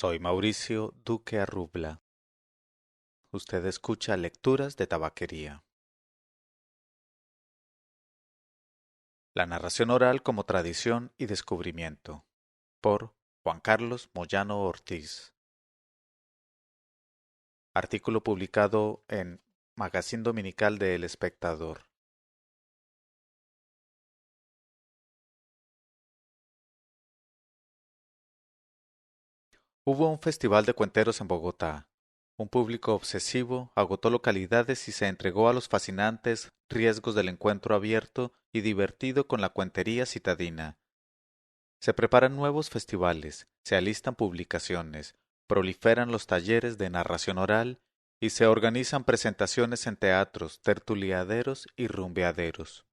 Soy Mauricio Duque Arrubla. Usted escucha Lecturas de Tabaquería. La narración oral como tradición y descubrimiento. Por Juan Carlos Moyano Ortiz. Artículo publicado en Magazine Dominical de El Espectador. Hubo un festival de cuenteros en Bogotá. Un público obsesivo agotó localidades y se entregó a los fascinantes riesgos del encuentro abierto y divertido con la cuentería citadina. Se preparan nuevos festivales, se alistan publicaciones, proliferan los talleres de narración oral y se organizan presentaciones en teatros, tertuliaderos y rumbeaderos.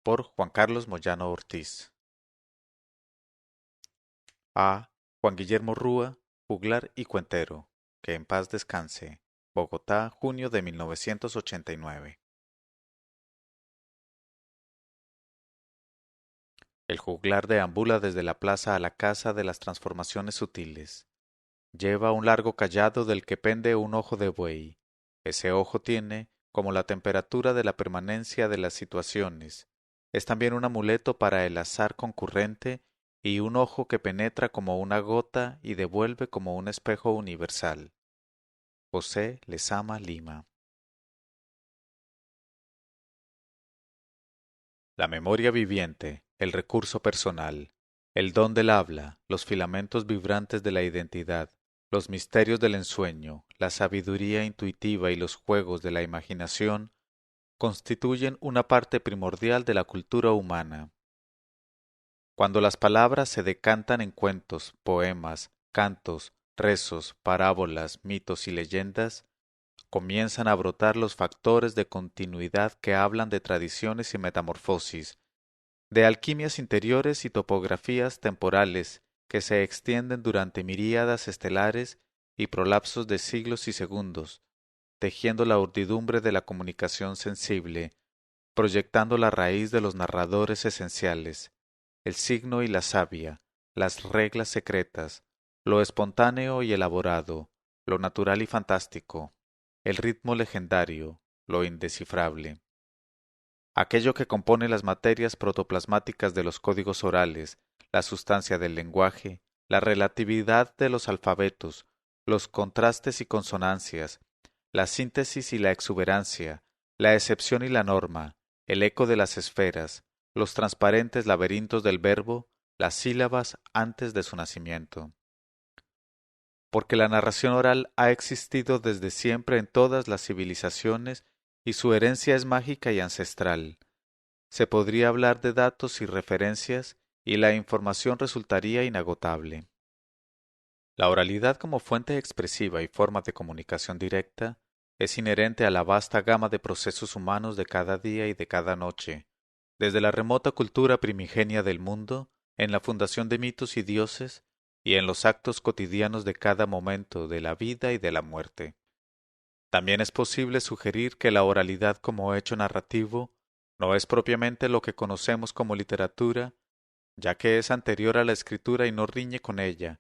Por Juan Carlos Moyano Ortiz. A. Juan Guillermo Rúa, juglar y cuentero. Que en paz descanse. Bogotá, junio de 1989. El juglar deambula desde la plaza a la casa de las transformaciones sutiles. Lleva un largo cayado del que pende un ojo de buey. Ese ojo tiene, como la temperatura de la permanencia de las situaciones, es también un amuleto para el azar concurrente y un ojo que penetra como una gota y devuelve como un espejo universal. José Lezama Lima. La memoria viviente, el recurso personal, el don del habla, los filamentos vibrantes de la identidad, los misterios del ensueño, la sabiduría intuitiva y los juegos de la imaginación constituyen una parte primordial de la cultura humana. Cuando las palabras se decantan en cuentos, poemas, cantos, rezos, parábolas, mitos y leyendas, comienzan a brotar los factores de continuidad que hablan de tradiciones y metamorfosis, de alquimias interiores y topografías temporales que se extienden durante miríadas estelares y prolapsos de siglos y segundos, tejiendo la urdidumbre de la comunicación sensible, proyectando la raíz de los narradores esenciales, el signo y la savia, las reglas secretas, lo espontáneo y elaborado, lo natural y fantástico, el ritmo legendario, lo indescifrable. Aquello que compone las materias protoplasmáticas de los códigos orales, la sustancia del lenguaje, la relatividad de los alfabetos, los contrastes y consonancias, la síntesis y la exuberancia, la excepción y la norma, el eco de las esferas, los transparentes laberintos del verbo, las sílabas antes de su nacimiento. Porque la narración oral ha existido desde siempre en todas las civilizaciones y su herencia es mágica y ancestral. Se podría hablar de datos y referencias y la información resultaría inagotable. La oralidad como fuente expresiva y forma de comunicación directa es inherente a la vasta gama de procesos humanos de cada día y de cada noche, desde la remota cultura primigenia del mundo, en la fundación de mitos y dioses, y en los actos cotidianos de cada momento de la vida y de la muerte. También es posible sugerir que la oralidad como hecho narrativo no es propiamente lo que conocemos como literatura, ya que es anterior a la escritura y no riñe con ella,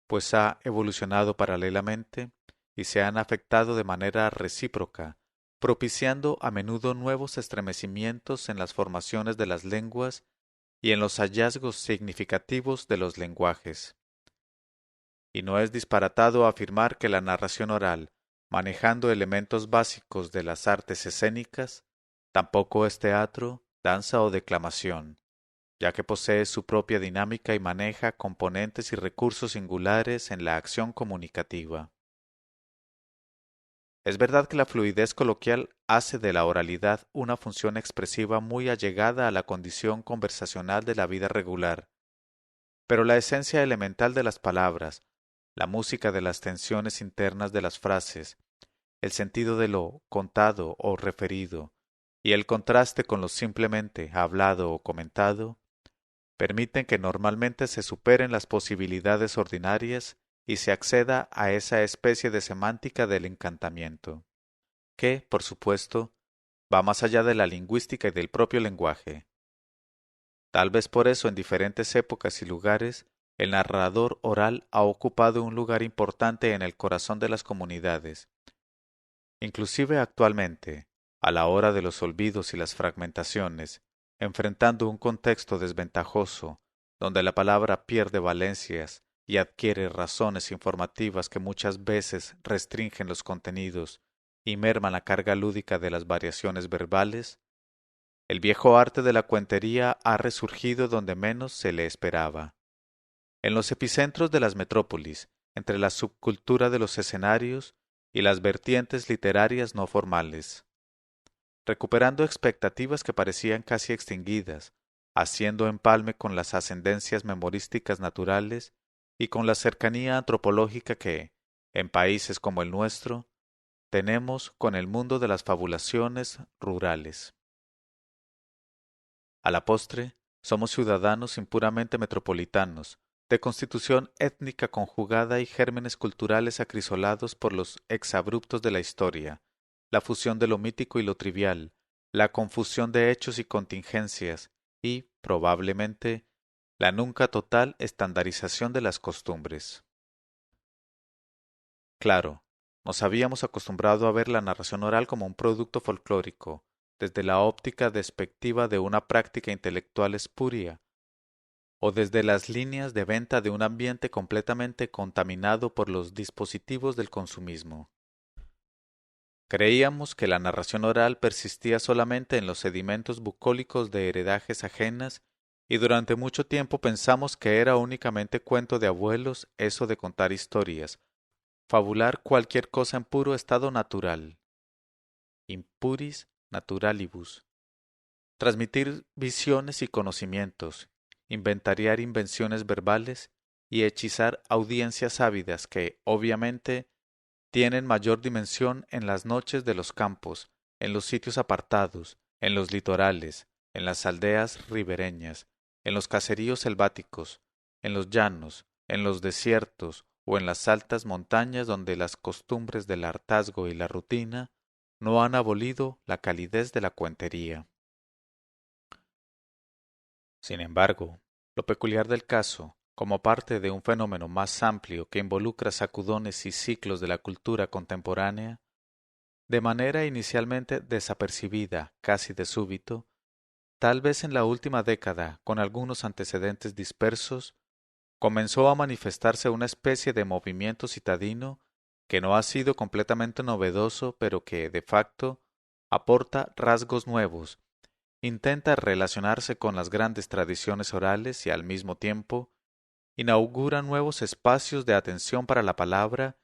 pues ha evolucionado paralelamente y se han afectado de manera recíproca, propiciando a menudo nuevos estremecimientos en las formaciones de las lenguas y en los hallazgos significativos de los lenguajes. Y no es disparatado afirmar que la narración oral, manejando elementos básicos de las artes escénicas, tampoco es teatro, danza o declamación, ya que posee su propia dinámica y maneja componentes y recursos singulares en la acción comunicativa. Es verdad que la fluidez coloquial hace de la oralidad una función expresiva muy allegada a la condición conversacional de la vida regular, pero la esencia elemental de las palabras, la música de las tensiones internas de las frases, el sentido de lo contado o referido, y el contraste con lo simplemente hablado o comentado, permiten que normalmente se superen las posibilidades ordinarias y se acceda a esa especie de semántica del encantamiento, que, por supuesto, va más allá de la lingüística y del propio lenguaje. Tal vez por eso en diferentes épocas y lugares el narrador oral ha ocupado un lugar importante en el corazón de las comunidades. Inclusive actualmente, a la hora de los olvidos y las fragmentaciones, enfrentando un contexto desventajoso, donde la palabra pierde valencias y adquiere razones informativas que muchas veces restringen los contenidos y merman la carga lúdica de las variaciones verbales, el viejo arte de la cuentería ha resurgido donde menos se le esperaba. En los epicentros de las metrópolis, entre la subcultura de los escenarios y las vertientes literarias no formales, recuperando expectativas que parecían casi extinguidas, haciendo empalme con las ascendencias memorísticas naturales y con la cercanía antropológica que, en países como el nuestro, tenemos con el mundo de las fabulaciones rurales. A la postre, somos ciudadanos impuramente metropolitanos, de constitución étnica conjugada y gérmenes culturales acrisolados por los exabruptos de la historia, la fusión de lo mítico y lo trivial, la confusión de hechos y contingencias, y, probablemente, la nunca total estandarización de las costumbres. Claro, nos habíamos acostumbrado a ver la narración oral como un producto folclórico, desde la óptica despectiva de una práctica intelectual espuria, o desde las líneas de venta de un ambiente completamente contaminado por los dispositivos del consumismo. Creíamos que la narración oral persistía solamente en los sedimentos bucólicos de heredajes ajenas y durante mucho tiempo pensamos que era únicamente cuento de abuelos eso de contar historias, fabular cualquier cosa en puro estado natural, impuris naturalibus, transmitir visiones y conocimientos, inventariar invenciones verbales y hechizar audiencias ávidas que, obviamente, tienen mayor dimensión en las noches de los campos, en los sitios apartados, en los litorales, en las aldeas ribereñas, en los caseríos selváticos, en los llanos, en los desiertos o en las altas montañas donde las costumbres del hartazgo y la rutina no han abolido la calidez de la cuentería. Sin embargo, lo peculiar del caso, como parte de un fenómeno más amplio que involucra sacudones y ciclos de la cultura contemporánea, de manera inicialmente desapercibida, casi de súbito, tal vez en la última década, con algunos antecedentes dispersos, comenzó a manifestarse una especie de movimiento citadino que no ha sido completamente novedoso, pero que, de facto, aporta rasgos nuevos, intenta relacionarse con las grandes tradiciones orales y al mismo tiempo inaugura nuevos espacios de atención para la palabra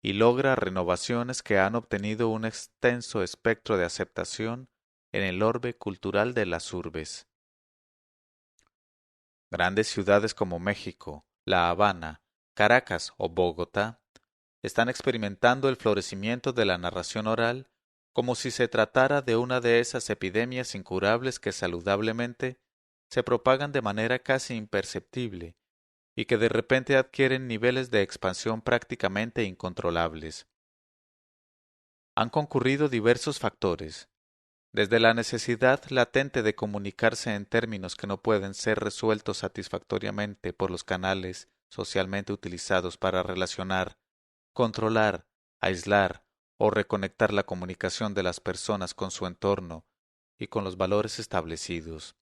y logra renovaciones que han obtenido un extenso espectro de aceptación en el orbe cultural de las urbes. Grandes ciudades como México, La Habana, Caracas o Bogotá están experimentando el florecimiento de la narración oral como si se tratara de una de esas epidemias incurables que saludablemente se propagan de manera casi imperceptible y que de repente adquieren niveles de expansión prácticamente incontrolables. Han concurrido diversos factores, desde la necesidad latente de comunicarse en términos que no pueden ser resueltos satisfactoriamente por los canales socialmente utilizados para relacionar, controlar, aislar o reconectar la comunicación de las personas con su entorno y con los valores establecidos,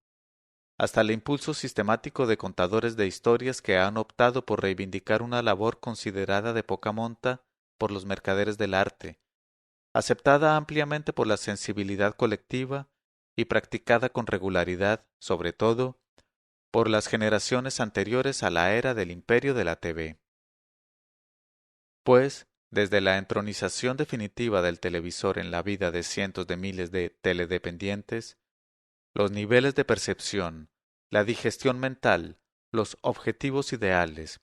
hasta el impulso sistemático de contadores de historias que han optado por reivindicar una labor considerada de poca monta por los mercaderes del arte, aceptada ampliamente por la sensibilidad colectiva y practicada con regularidad, sobre todo, por las generaciones anteriores a la era del imperio de la TV. Pues, desde la entronización definitiva del televisor en la vida de cientos de miles de teledependientes, los niveles de percepción, la digestión mental, los objetivos ideales,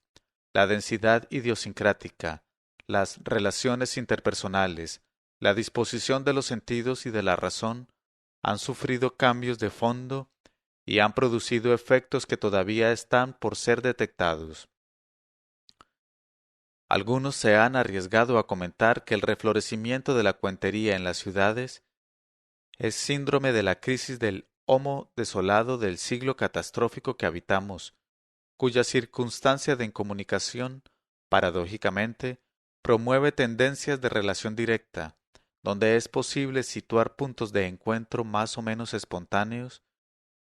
la densidad idiosincrática, las relaciones interpersonales, la disposición de los sentidos y de la razón han sufrido cambios de fondo y han producido efectos que todavía están por ser detectados. Algunos se han arriesgado a comentar que el reflorecimiento de la cuentería en las ciudades es síndrome de la crisis del homo desolado del siglo catastrófico que habitamos, cuya circunstancia de incomunicación, paradójicamente, promueve tendencias de relación directa, donde es posible situar puntos de encuentro más o menos espontáneos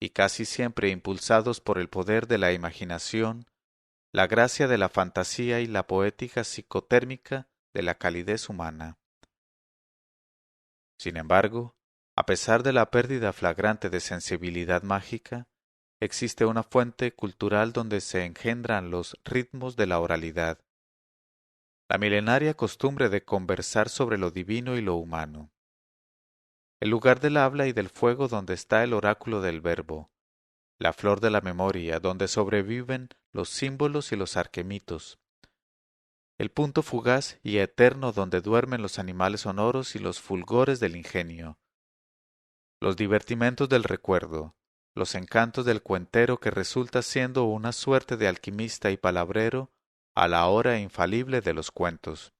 y casi siempre impulsados por el poder de la imaginación, la gracia de la fantasía y la poética psicotérmica de la calidez humana. Sin embargo, a pesar de la pérdida flagrante de sensibilidad mágica, existe una fuente cultural donde se engendran los ritmos de la oralidad, la milenaria costumbre de conversar sobre lo divino y lo humano, el lugar del habla y del fuego donde está el oráculo del verbo, la flor de la memoria donde sobreviven los símbolos y los arquemitos, el punto fugaz y eterno donde duermen los animales sonoros y los fulgores del ingenio, los divertimentos del recuerdo, los encantos del cuentero que resulta siendo una suerte de alquimista y palabrero a la hora infalible de los cuentos.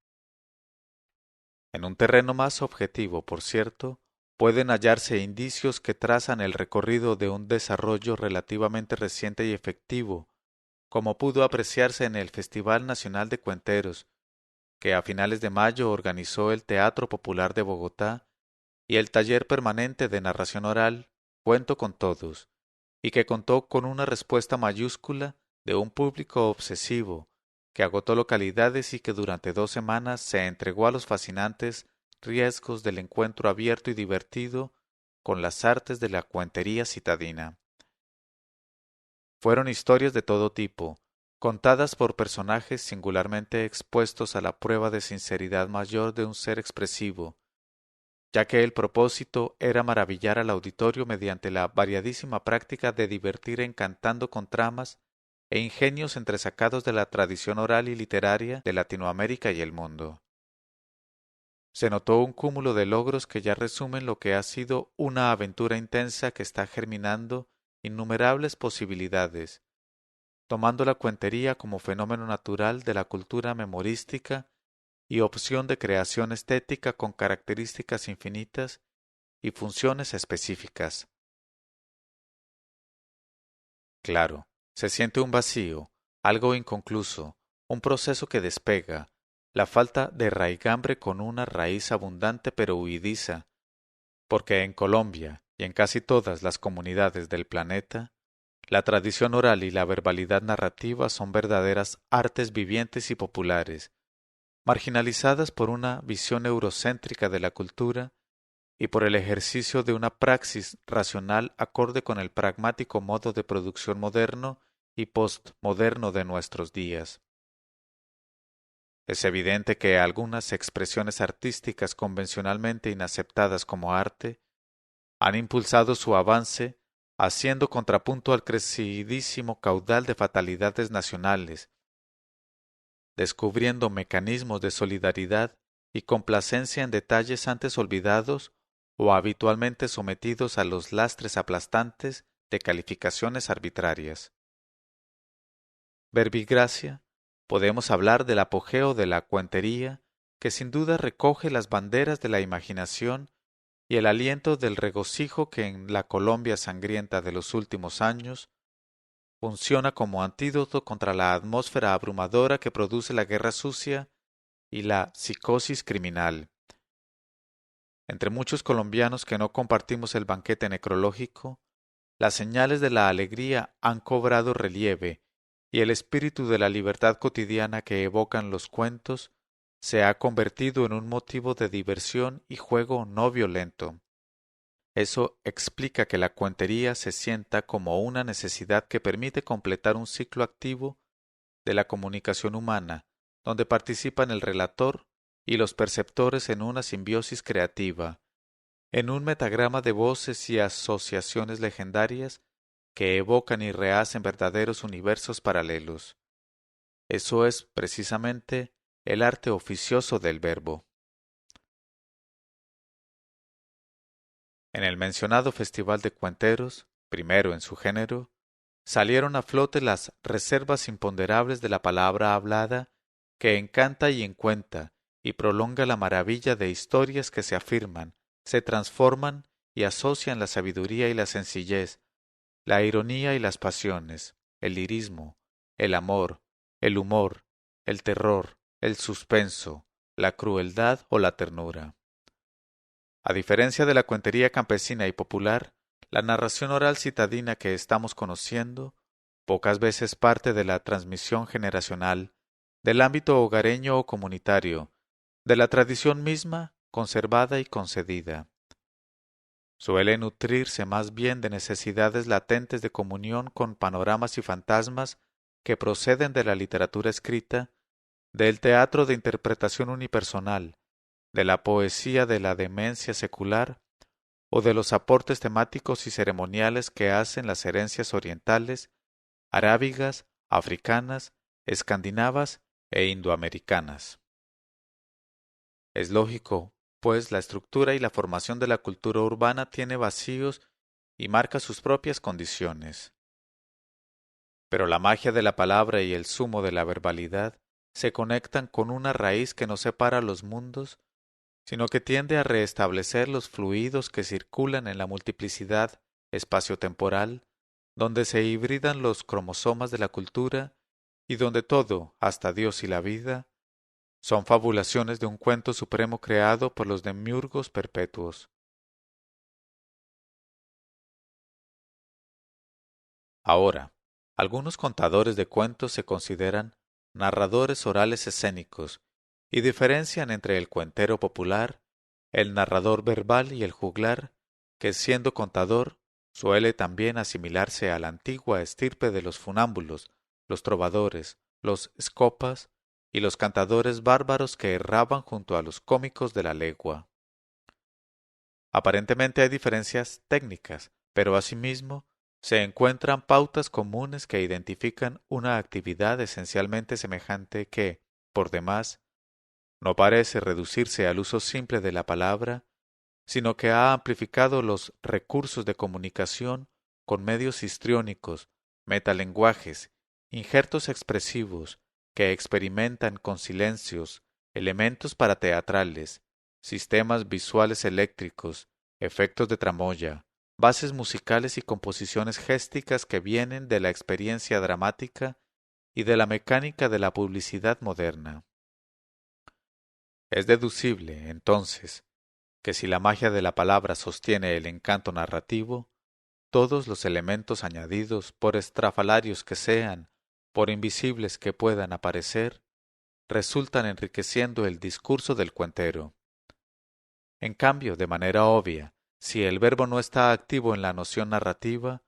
En un terreno más objetivo, por cierto, pueden hallarse indicios que trazan el recorrido de un desarrollo relativamente reciente y efectivo, como pudo apreciarse en el Festival Nacional de Cuenteros, que a finales de mayo organizó el Teatro Popular de Bogotá y el taller permanente de narración oral Cuento con Todos, y que contó con una respuesta mayúscula de un público obsesivo, que agotó localidades y que durante 2 semanas se entregó a los fascinantes riesgos del encuentro abierto y divertido con las artes de la cuentería citadina. Fueron historias de todo tipo, contadas por personajes singularmente expuestos a la prueba de sinceridad mayor de un ser expresivo, ya que el propósito era maravillar al auditorio mediante la variadísima práctica de divertir encantando con tramas e ingenios entresacados de la tradición oral y literaria de Latinoamérica y el mundo. Se notó un cúmulo de logros que ya resumen lo que ha sido una aventura intensa que está germinando innumerables posibilidades, tomando la cuentería como fenómeno natural de la cultura memorística y opción de creación estética con características infinitas y funciones específicas. Claro, se siente un vacío, algo inconcluso, un proceso que despega, la falta de raigambre con una raíz abundante pero huidiza, porque en Colombia y en casi todas las comunidades del planeta, la tradición oral y la verbalidad narrativa son verdaderas artes vivientes y populares, marginalizadas por una visión eurocéntrica de la cultura y por el ejercicio de una praxis racional acorde con el pragmático modo de producción moderno y postmoderno de nuestros días. Es evidente que algunas expresiones artísticas convencionalmente inaceptadas como arte han impulsado su avance, haciendo contrapunto al crecidísimo caudal de fatalidades nacionales, descubriendo mecanismos de solidaridad y complacencia en detalles antes olvidados o habitualmente sometidos a los lastres aplastantes de calificaciones arbitrarias. Verbigracia, podemos hablar del apogeo de la cuentería, que sin duda recoge las banderas de la imaginación y el aliento del regocijo que en la Colombia sangrienta de los últimos años funciona como antídoto contra la atmósfera abrumadora que produce la guerra sucia y la psicosis criminal. Entre muchos colombianos que no compartimos el banquete necrológico, las señales de la alegría han cobrado relieve y el espíritu de la libertad cotidiana que evocan los cuentos se ha convertido en un motivo de diversión y juego no violento. Eso explica que la cuentería se sienta como una necesidad que permite completar un ciclo activo de la comunicación humana, donde participan el relator y los perceptores en una simbiosis creativa, en un metagrama de voces y asociaciones legendarias que evocan y rehacen verdaderos universos paralelos. Eso es precisamente el arte oficioso del verbo. En el mencionado Festival de Cuenteros, primero en su género, salieron a flote las reservas imponderables de la palabra hablada que encanta y encuenta y prolonga la maravilla de historias que se afirman, se transforman y asocian la sabiduría y la sencillez, la ironía y las pasiones, el lirismo, el amor, el humor, el terror, el suspenso, la crueldad o la ternura. A diferencia de la cuentería campesina y popular, la narración oral citadina que estamos conociendo pocas veces parte de la transmisión generacional, del ámbito hogareño o comunitario, de la tradición misma conservada y concedida. Suele nutrirse más bien de necesidades latentes de comunión con panoramas y fantasmas que proceden de la literatura escrita, del teatro de interpretación unipersonal, de la poesía de la demencia secular o de los aportes temáticos y ceremoniales que hacen las herencias orientales, arábigas, africanas, escandinavas e indoamericanas. Es lógico, pues la estructura y la formación de la cultura urbana tiene vacíos y marca sus propias condiciones. Pero la magia de la palabra y el zumo de la verbalidad se conectan con una raíz que no separa los mundos, sino que tiende a restablecer los fluidos que circulan en la multiplicidad espaciotemporal, donde se hibridan los cromosomas de la cultura y donde todo, hasta Dios y la vida, son fabulaciones de un cuento supremo creado por los demiurgos perpetuos. Ahora, algunos contadores de cuentos se consideran narradores orales escénicos y diferencian entre el cuentero popular, el narrador verbal y el juglar, que siendo contador suele también asimilarse a la antigua estirpe de los funámbulos, los trovadores, los scopas y los cantadores bárbaros que erraban junto a los cómicos de la legua. Aparentemente hay diferencias técnicas, pero asimismo se encuentran pautas comunes que identifican una actividad esencialmente semejante que, por demás, no parece reducirse al uso simple de la palabra, sino que ha amplificado los recursos de comunicación con medios histriónicos, metalenguajes, injertos expresivos que experimentan con silencios, elementos parateatrales, sistemas visuales eléctricos, efectos de tramoya, bases musicales y composiciones gésticas que vienen de la experiencia dramática y de la mecánica de la publicidad moderna. Es deducible, entonces, que si la magia de la palabra sostiene el encanto narrativo, todos los elementos añadidos, por estrafalarios que sean, por invisibles que puedan aparecer, resultan enriqueciendo el discurso del cuentero. En cambio, de manera obvia, si el verbo no está activo en la noción narrativa,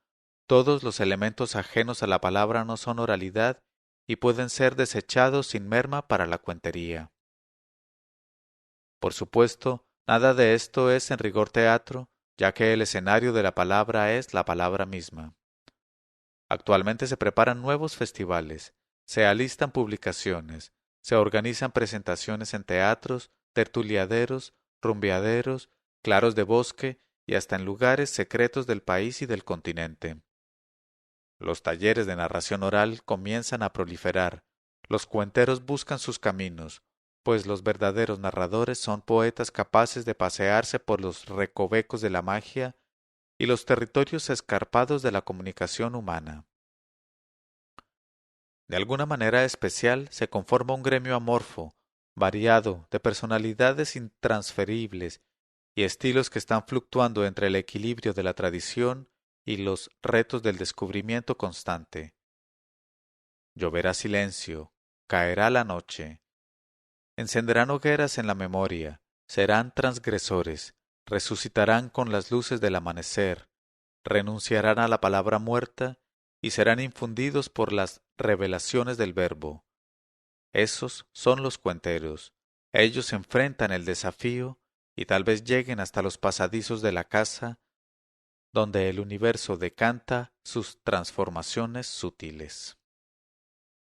todos los elementos ajenos a la palabra no son oralidad y pueden ser desechados sin merma para la cuentería. Por supuesto, nada de esto es en rigor teatro, ya que el escenario de la palabra es la palabra misma. Actualmente se preparan nuevos festivales, se alistan publicaciones, se organizan presentaciones en teatros, tertuliaderos, rumbeaderos, claros de bosque y hasta en lugares secretos del país y del continente. Los talleres de narración oral comienzan a proliferar, los cuenteros buscan sus caminos, pues los verdaderos narradores son poetas capaces de pasearse por los recovecos de la magia y los territorios escarpados de la comunicación humana. De alguna manera especial se conforma un gremio amorfo, variado, de personalidades intransferibles y estilos que están fluctuando entre el equilibrio de la tradición y los retos del descubrimiento constante. Lloverá silencio, caerá la noche, encenderán hogueras en la memoria, serán transgresores, resucitarán con las luces del amanecer, renunciarán a la palabra muerta y serán infundidos por las revelaciones del verbo. Esos son los cuenteros. Ellos enfrentan el desafío y tal vez lleguen hasta los pasadizos de la casa, donde el universo decanta sus transformaciones sutiles.